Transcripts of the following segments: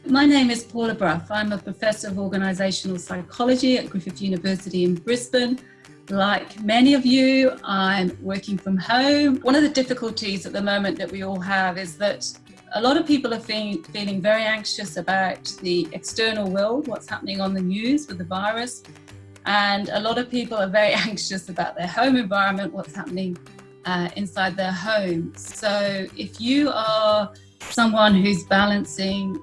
My name is Paula Brough. I'm a professor of organisational psychology at Griffith University in Brisbane. Like many of you, I'm working from home. One of the difficulties at the moment that we all have is that a lot of people are feeling very anxious about the external world, what's happening on the news with the virus. And a lot of people are very anxious about their home environment, what's happening inside their home. So if you are someone who's balancing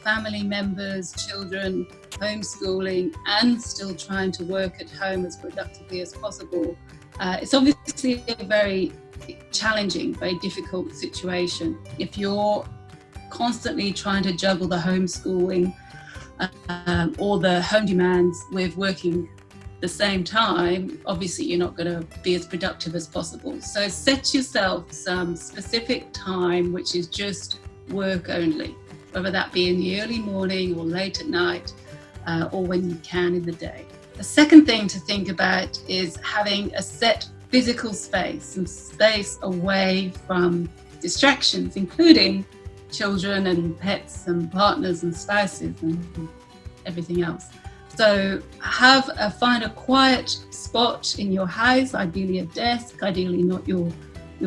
family members, children, homeschooling, and still trying to work at home as productively as possible, it's obviously a very challenging, very difficult situation. If you're constantly trying to juggle the homeschooling or the home demands with working the same time, obviously you're not going to be as productive as possible. So set yourself some specific time which is just work only, whether that be in the early morning or late at night or when you can in the day. The second thing to think about is having a set physical space, some space away from distractions, including children and pets and partners and spouses and everything else. So find a quiet spot in your house, ideally a desk, ideally not your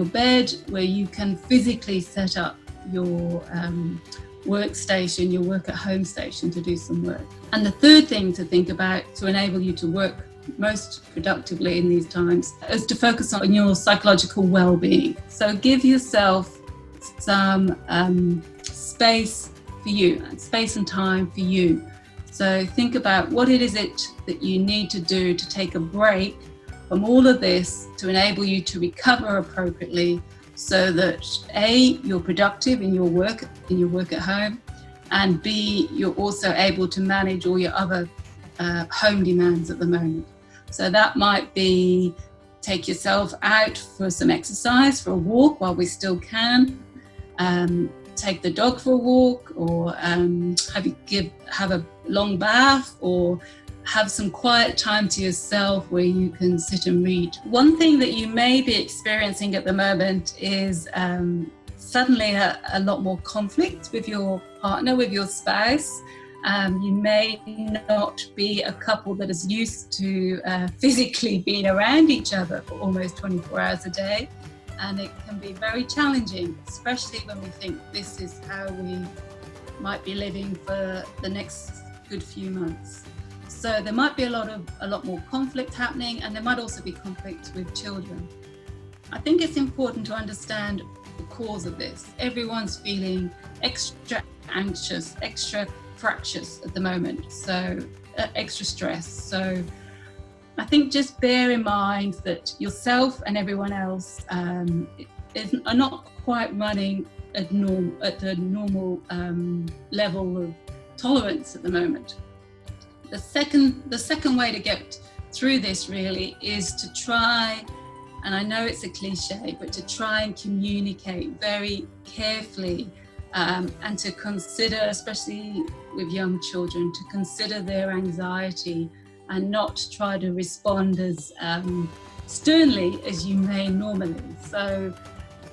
bed, where you can physically set up your workstation, your work at home station to do some work. And the third thing to think about to enable you to work most productively in these times is to focus on your psychological well-being. So give yourself some space for you, space and time for you. So think about what it is that you need to do to take a break from all of this to enable you to recover appropriately so that A, you're productive in your work at home, and B, you're also able to manage all your other home demands at the moment. So that might be take yourself out for some exercise, for a walk while we still can, take the dog for a walk, or have a long bath, or have some quiet time to yourself where you can sit and read. One thing that you may be experiencing at the moment is suddenly a lot more conflict with your partner, with your spouse. You may not be a couple that is used to physically being around each other for almost 24 hours a day. And it can be very challenging, especially when we think this is how we might be living for the next good few months. So there might be a lot more conflict happening, and there might also be conflict with children. I think it's important to understand the cause of this. Everyone's feeling extra anxious, extra fractious at the moment, so extra stress. So I think just bear in mind that yourself and everyone else are not quite running at the normal level of tolerance at the moment. The second way to get through this really is to try, and I know it's a cliche, but to try and communicate very carefully and to consider, especially with young children, to consider their anxiety and not try to respond as sternly as you may normally. So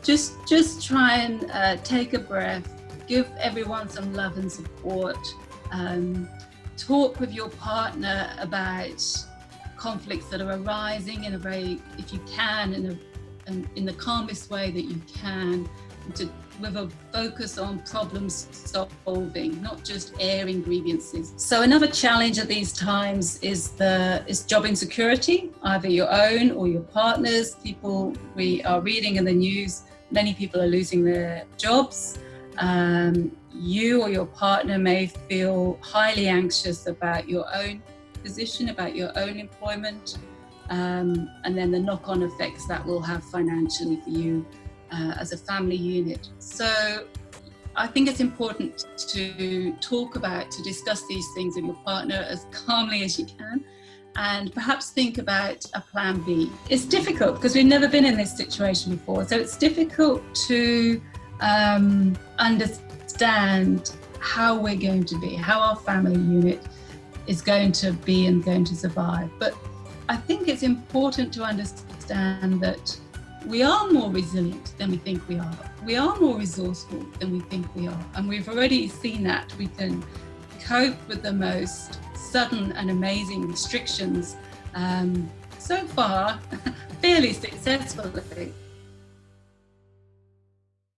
just try and take a breath, give everyone some love and support. Talk with your partner about conflicts that are arising in a very, if you can, in the calmest way that you can, with a focus on problem solving, not just airing grievances. So another challenge at these times is job insecurity, either your own or your partner's. We are reading in the news, many people are losing their jobs. You or your partner may feel highly anxious about your own position, about your own employment, and then the knock-on effects that will have financially for you as a family unit. So I think it's important to discuss these things with your partner as calmly as you can, and perhaps think about a plan B. It's difficult because we've never been in this situation before, so it's difficult to understand how we're going to be, how our family unit is going to be and going to survive. But I think it's important to understand that we are more resilient than we think we are. we are more resourceful than we think we are. And we've already seen that we can cope with the most sudden and amazing restrictions so far fairly successfully.